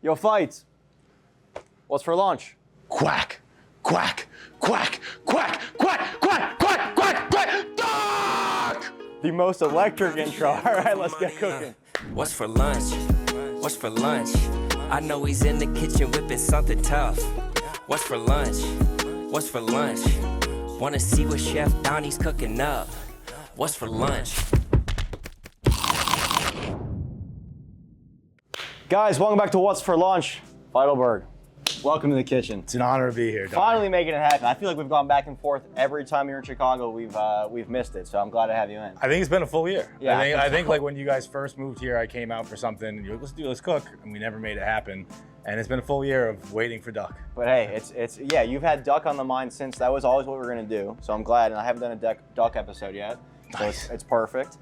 Yo, Feits. What's for lunch? Quack, quack, quack, quack, quack, quack, quack, quack, quack, Duck! The most electric intro. All right, let's get cooking. What's for lunch? What's for lunch? I know he's in the kitchen whipping something tough. What's for lunch? What's for lunch? Wanna see what Chef Donny's cooking up? What's for lunch? Guys, welcome back to What's for Lunch. Feitelberg, welcome to the kitchen. It's an honor to be here, Donny. Finally making it happen. I feel like we've gone back and forth every time you're in Chicago. We've missed it, so I'm glad to have you in. I think it's been a full year. Yeah, I think like when you guys first moved here, I came out for something and you're like, let's cook, and we never made it happen. And it's been a full year of waiting for Duck. But hey, yeah, you've had duck on the mind since that was always what we were gonna do. So I'm glad, and I haven't done a duck episode yet. So Nice. it's perfect.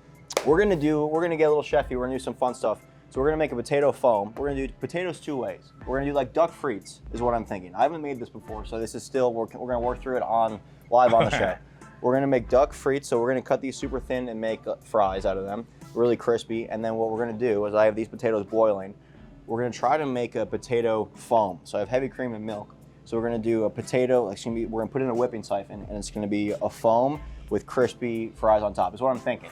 We're gonna get a little chefy. We're gonna do some fun stuff. So we're gonna make a potato foam. We're gonna do potatoes two ways. We're gonna do like Duck Frites is what I'm thinking. I haven't made this before, so this is still, we're gonna work through it live on the show. We're gonna make Duck Frites, so we're gonna cut these super thin and make fries out of them, really crispy. And then what we're gonna do is I have these potatoes boiling. We're gonna try to make a potato foam. So I have heavy cream and milk. So we're gonna do a potato, we're gonna put it in a whipping siphon, and it's gonna be a foam with crispy fries on top, is what I'm thinking.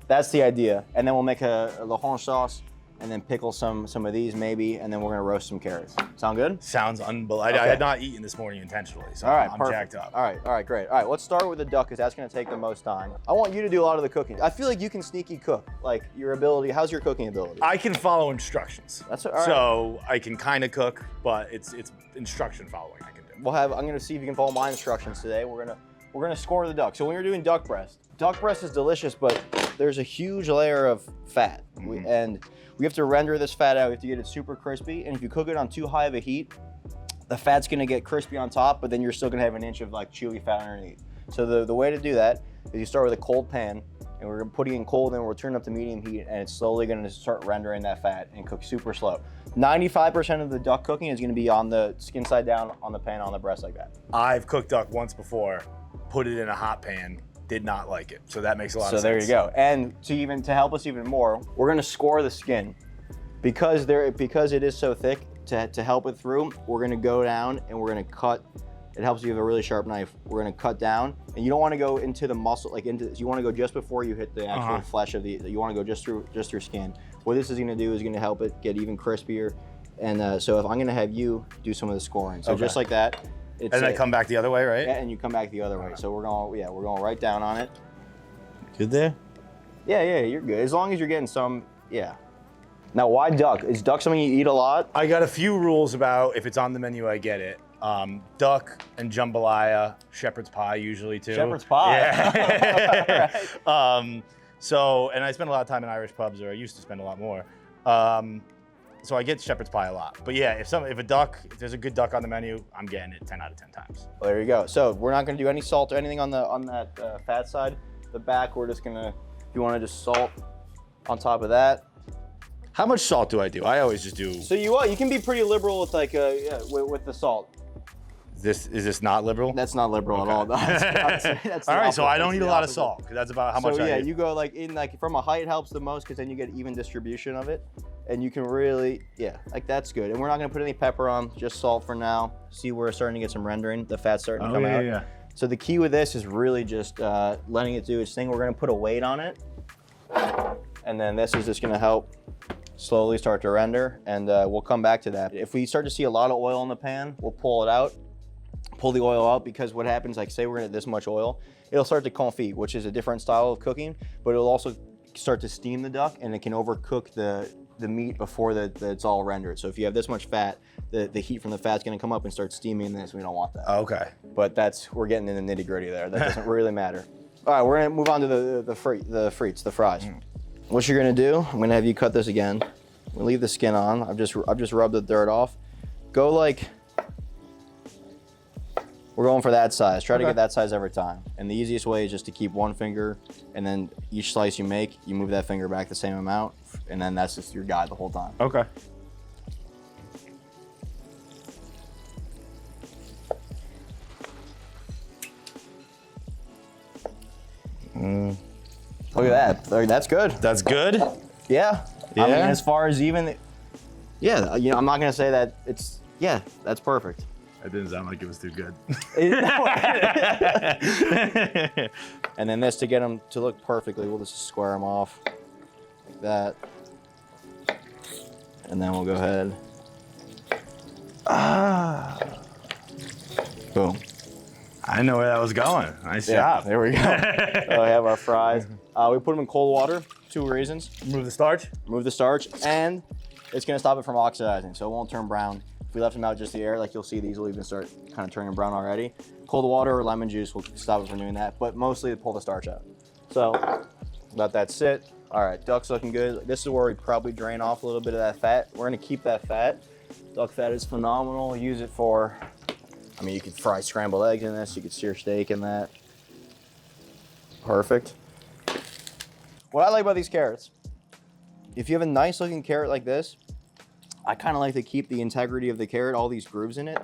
That's the idea. And then we'll make a Lahonge sauce, and then pickle some of these maybe, and then we're gonna roast some carrots. Sound good? Sounds unbelievable. I had not eaten this morning intentionally, so All right, I'm perfect. jacked up. All right, great. All right, let's start with the duck, because that's gonna take the most time. I want you to do a lot of the cooking. I feel like you can sneaky cook, like your ability. How's your cooking ability? I can follow instructions. That's all right. So I can kind of cook, but it's instruction following I can do. I'm gonna see if you can follow my instructions today. We're gonna score the duck. So when you're doing duck breast is delicious, but there's a huge layer of fat, and we have to render this fat out. We have to get it super crispy, and if you cook it on too high of a heat, the fat's gonna get crispy on top, but then you're still gonna have an inch of like chewy fat underneath. So the way to do that is you start with a cold pan, and we're putting it in cold, and we're turning up to medium heat, and it's slowly gonna start rendering that fat and cook super slow. 95% of the duck cooking is gonna be on the skin side down on the pan on the breast like that. I've cooked duck once before, put it in a hot pan, did not like it. So that makes a lot of sense. So there you go. And to help us even more, we're gonna score the skin. Because it is so thick, to help it through, we're gonna go down and we're gonna cut. It helps you with a really sharp knife. We're gonna cut down, and you don't wanna go into the muscle, you wanna go just before you hit the actual flesh of you wanna go just through skin. What this is gonna do is gonna help it get even crispier. And so if I'm gonna have you do some of the scoring. So just like that. And then come back the other way, right? Yeah, and you come back the other way. So we're going right down on it. Good there? Yeah, you're good. As long as you're getting some, yeah. Now, why duck? Is duck something you eat a lot? I got a few rules about if it's on the menu, I get it. Duck and jambalaya, shepherd's pie usually too. Shepherd's pie? Yeah. Right. So, and I spend a lot of time in Irish pubs, or I used to spend a lot more. So I get shepherd's pie a lot. But yeah, if there's a good duck on the menu, I'm getting it 10 out of 10 times. Well, there you go. So we're not gonna do any salt or anything on that fat side. The back, we're just gonna, if you wanna just salt on top of that. How much salt do I do? I always just do. So you can be pretty liberal with with the salt. Is this not liberal? That's not liberal at all. That's all right, so I don't need eat a lot of salt, because that's about how much I eat. You go from a height helps the most, because then you get even distribution of it. And you can really, that's good. And we're not gonna put any pepper on, just salt for now. See, we're starting to get some rendering. The fat's starting to come out. Yeah. So the key with this is really just letting it do its thing. We're gonna put a weight on it. And then this is just gonna help slowly start to render. And we'll come back to that. If we start to see a lot of oil in the pan, we'll pull it out. Pull the oil out, because what happens, like say we're gonna get this much oil, it'll start to confit, which is a different style of cooking, but it'll also start to steam the duck, and it can overcook the meat before it's all rendered. So if you have this much fat, the heat from the fat's gonna come up and start steaming this. We don't want that. Okay. But we're getting in the nitty gritty there. That doesn't really matter. All right, we're gonna move on to the frites, the fries. What you're gonna do, I'm gonna have you cut this again. We'll leave the skin on. I've just rubbed the dirt off. Go like, we're going for that size. Try to get that size every time. And the easiest way is just to keep one finger, and then each slice you make, you move that finger back the same amount, and then that's just your guide the whole time. Okay. Look at that. That's good. That's good? Yeah. I mean, as far as even, Yeah, you know, I'm not gonna say that it's, yeah, that's perfect. That didn't sound like it was too good. And then this, to get them to look perfectly, we'll just square them off like that. And then we'll go ahead. Boom. I know where that was going. Nice Yeah, job. there we go. So we have our fries. We put them in cold water, 2 reasons. Remove the starch. Remove the starch, and it's gonna stop it from oxidizing, so it won't turn brown. If we left them out just the air, like you'll see, these will even start kind of turning brown already. Cold water or lemon juice will stop it from doing that, but mostly to pull the starch out. So let that sit. All right, duck's looking good. This is where we probably drain off a little bit of that fat. We're gonna keep that fat. Duck fat is phenomenal. Use it for, I mean, you could fry scrambled eggs in this. You could sear steak in that. Perfect. What I like about these carrots, if you have a nice looking carrot like this, I kind of like to keep the integrity of the carrot, all these grooves in it.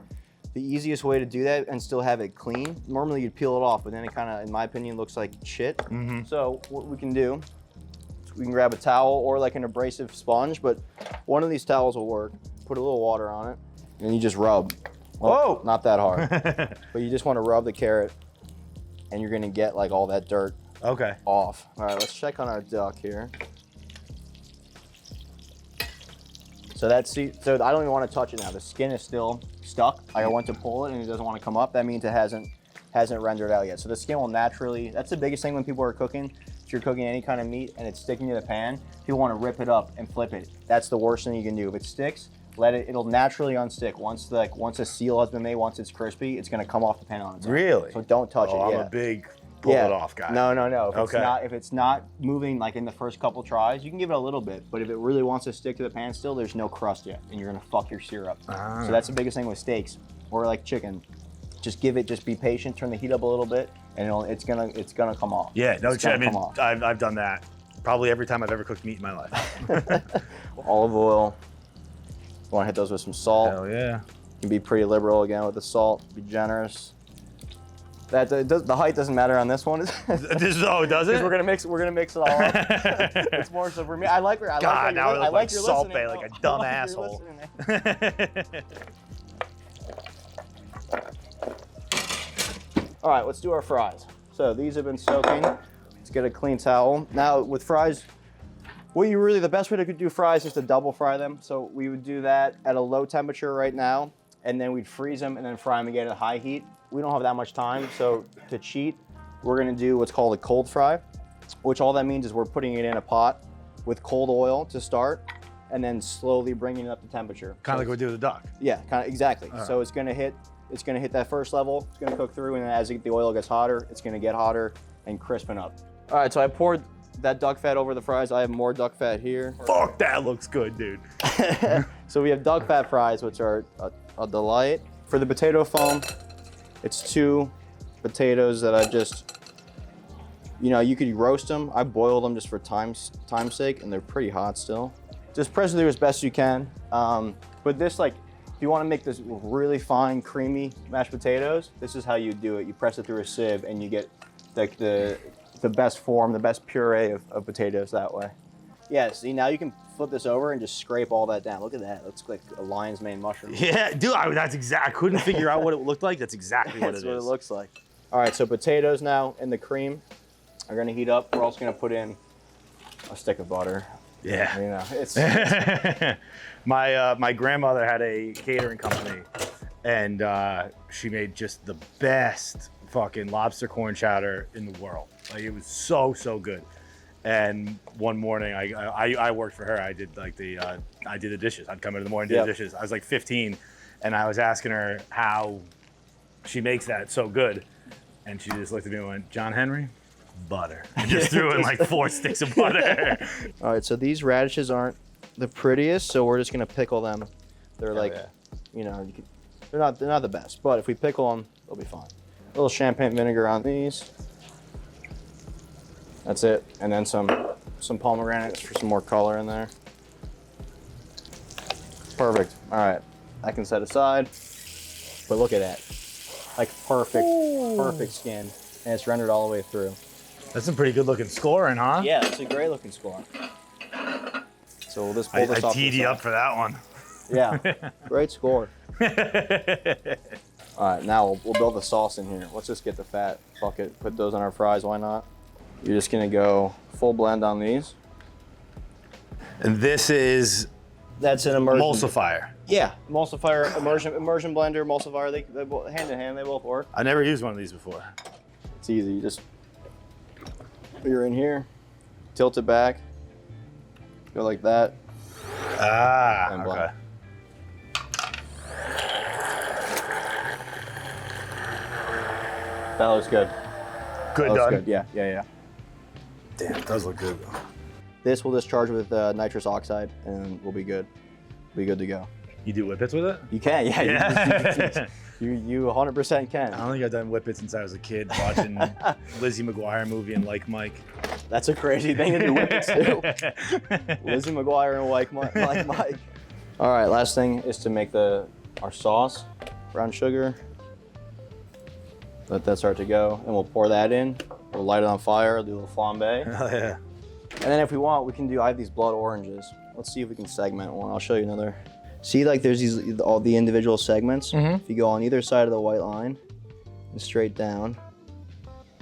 The easiest way to do that and still have it clean, normally you'd peel it off, but then it kind of, in my opinion, looks like shit. So what we can do, we can grab a towel or like an abrasive sponge, but one of these towels will work. Put a little water on it, and you just rub. Well, Whoa! not that hard. But you just want to rub the carrot, and you're gonna get like all that dirt Okay. off. All right, let's check on our duck here. So so I don't even want to touch it now. The skin is still stuck. I went to pull it and it doesn't want to come up. That means it hasn't rendered out yet. So the skin will naturally, that's the biggest thing when people are cooking. If you're cooking any kind of meat and it's sticking to the pan, people want to rip it up and flip it. That's the worst thing you can do. If it sticks, it'll naturally unstick. Once a seal has been made, once it's crispy, it's gonna come off the pan on its own. Really? So don't touch it. I'm Yeah. a big pull it off guy. No. If it's not moving like in the first couple tries, you can give it a little bit. But if it really wants to stick to the pan still, there's no crust yet, and you're gonna fuck your sear up. So that's the biggest thing with steaks or like chicken. Just be patient, turn the heat up a little bit, and it's gonna come off. Yeah, no, It's gonna I mean, come off. I've done that probably every time I've ever cooked meat in my life. Olive oil. You want to hit those with some salt. Hell yeah. You can be pretty liberal again with the salt. Be generous. The height doesn't matter on this one. Does it? We're gonna mix it all up. It's more so for me. I like God, now I look like your Salt listening. Bay, like a dumb I like asshole. your listening. All right, let's do our fries. So these have been soaking. Let's get a clean towel. Now with fries, the best way to do fries is to double fry them. So we would do that at a low temperature right now, and then we'd freeze them and then fry them again at high heat. We don't have that much time, so to cheat, we're gonna do what's called a cold fry, which all that means is we're putting it in a pot with cold oil to start, and then slowly bringing it up to temperature. Kind of like we do with the duck. Yeah, kind of exactly. So it's gonna hit that first level, it's gonna cook through, and then as the oil gets hotter, it's gonna get hotter and crispen up. All right, so I poured that duck fat over the fries. I have more duck fat here. Fuck, that looks good, dude. So we have duck fat fries, which are a delight. For the potato foam, it's 2 potatoes that I just, you could roast them. I boiled them just for time's sake, and they're pretty hot still. Just press it through as best you can. But this, if you want to make this really fine, creamy mashed potatoes, this is how you do it. You press it through a sieve, and you get like the best form, the best puree of potatoes that way. Yeah, see, now you can flip this over and just scrape all that down. Look at that. Looks like a lion's mane mushroom. Yeah, dude, I couldn't figure out what it looked like. That's exactly what it is. That's what it looks like. All right, so potatoes now in the cream are gonna heat up. We're also gonna put in a stick of butter. Yeah. It's My grandmother had a catering company, and she made just the best fucking lobster corn chowder in the world. Like, it was so good. And one morning, I worked for her. I did I did the dishes. I'd come in the morning, do the dishes. I was like 15, and I was asking her how she makes that so good, and she just looked at me and went, "John Henry, butter." And just threw in like 4 sticks of butter. All right, so these radishes aren't the prettiest, so we're just gonna pickle them. They're they're not the best, but if we pickle them, they'll be fine. A little champagne vinegar on these. That's it, and then some pomegranates for some more color in there. Perfect. All right, I can set aside. But look at that, like perfect skin, and it's rendered all the way through. That's some pretty good looking scoring, huh? Yeah, it's a great looking score. So we'll just pull this I off. teed you up for that one. Yeah, great score. All right, now we'll build the sauce in here. Let's just get the fat. Fuck it, put those on our fries, why not? You're just gonna go full blend on these. And this is That's an immersion. emulsifier. Yeah, emulsifier, immersion blender, emulsifier, they both, hand in hand, they both work. I never used one of these before. It's easy, you just, you're in here, tilt it back, go like that. Ah, And okay. blend. That looks good. Good That looks done. good, yeah. Damn, it does look good. This will discharge with nitrous oxide and we'll be good. Be good to go. You do whippets with it? You can, yeah. Yeah. You 100% I can. don't think I've done whippets since I was a kid watching Lizzie McGuire movie and Like Mike. That's a crazy thing to do with it too. Lizzie McGuire and like Mike. All right, last thing is to make our sauce, brown sugar. Let that start to go, and we'll pour that in. We'll light it on fire, do a little flambe. Oh, yeah. And then if we want, we can do, I have these blood oranges. Let's see if we can segment one. I'll show you another. See, like there's all the individual segments. If you go on either side of the white line and straight down,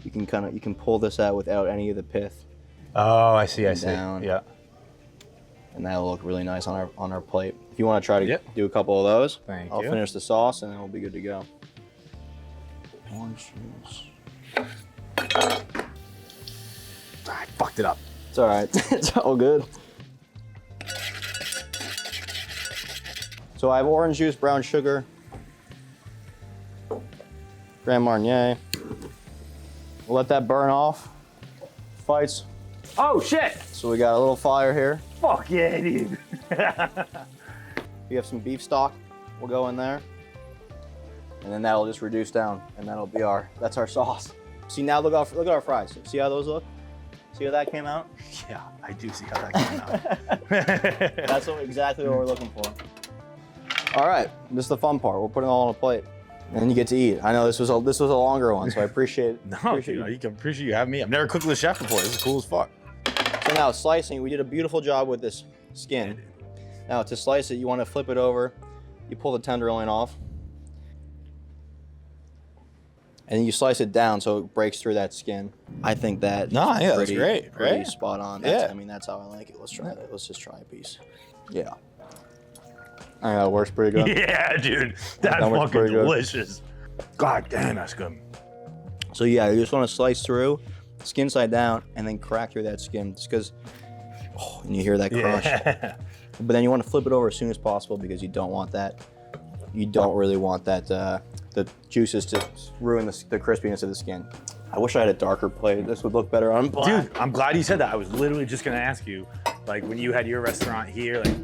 you can pull this out without any of the pith. Oh, I see, Down. Yeah. And that'll look really nice on our plate. If you want to try to Yep. do a couple of those, Thank I'll you. finish the sauce and then we'll be good to go. Orange juice. I fucked it up. It's all right. It's all good. So I have orange juice, brown sugar, Grand Marnier. We'll let that burn off. Fights. Oh, shit! So we got a little fire here. Fuck yeah, dude. We have some beef stock. We'll go in there. And then that'll just reduce down, and that's our sauce. See, now look at our fries. See how those look? See how that came out? Yeah, I do see how that came out. That's exactly what we're looking for. All right, this is the fun part. We'll put it all on a plate, and then you get to eat. I know this was a longer one, so I appreciate. No, appreciate dude, you. you can appreciate you having me. I've never cooked with a chef before. This is cool as fuck. So now slicing, we did a beautiful job with this skin. Now to slice it, you want to flip it over. You pull the tenderloin off, and then you slice it down so it breaks through that skin. I think that. No, yeah, that's pretty, great, Pretty right? spot on. Yeah. I mean, that's how I like it. Let's try it. Let's just try a piece. Yeah. I know, it works pretty good. Yeah, dude. That's That works fucking pretty good. delicious. God damn, that's good. So yeah, you just want to slice through, skin side down, and then crack through that skin, just because. Oh, and you hear that crunch. Yeah. But then you want to flip it over as soon as possible because you don't want that. You don't really want that the juices to ruin the crispiness of the skin. I wish I had a darker plate. This would look better on black. Dude, I'm glad you said that. I was literally just gonna ask you, like when you had your restaurant here, like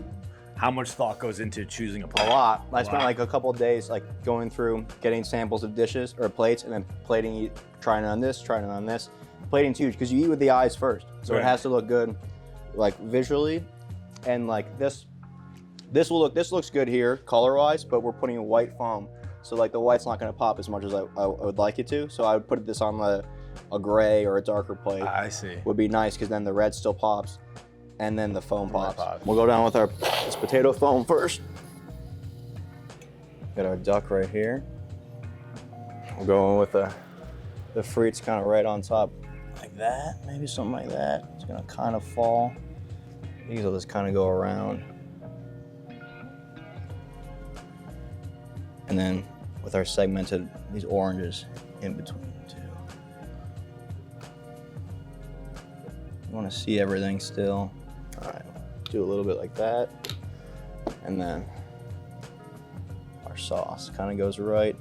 how much thought goes into choosing a plate? A lot. I spent Wow. like a couple of days like going through, getting samples of dishes or plates, and then plating, trying it on this, trying it on this. Plating's huge because you eat with the eyes first, so Right. it has to look good, like visually, and like this looks good here color-wise, but we're putting a white foam, so like the white's not going to pop as much as I would like it to. So I would put this on a gray or a darker plate. I see. Would be nice because then the red still pops, and then the foam pops. pops. We'll go down with this potato foam first. Got our duck right here. We'll go in with the frites kind of right on top, like that. Maybe something like that. It's gonna kind of fall. These will just kind of go around. And then with our segmented, these oranges in between too. You want to see everything still. All right, do a little bit like that. And then our sauce kind of goes right.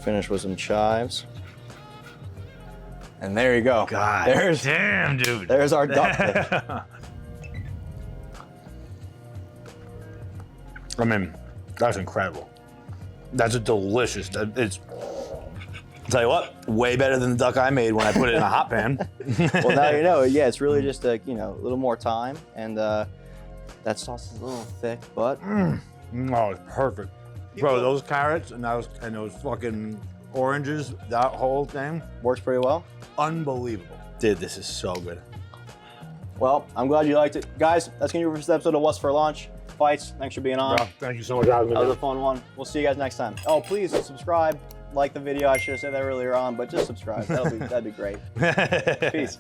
Finish with some chives. And there you go. God damn, dude. There's our duck dip. I mean, that's incredible. That's a delicious. It's. Tell you what, way better than the duck I made when I put it in a hot pan. Well, now you know. Yeah, it's really just a little more time, and that sauce is a little thick, but Oh, it's perfect, bro. Those carrots and those fucking oranges, that whole thing, works pretty well. unbelievable. Dude, this is so good. Well, I'm glad you liked it. Guys, that's going to be the first episode of What's for Lunch. Feits, thanks for being on. Bro, thank you so much for having me. That was a fun one. We'll see you guys next time. Oh, please subscribe, like the video. I should have said that earlier on, but just subscribe. That'd be great. Peace.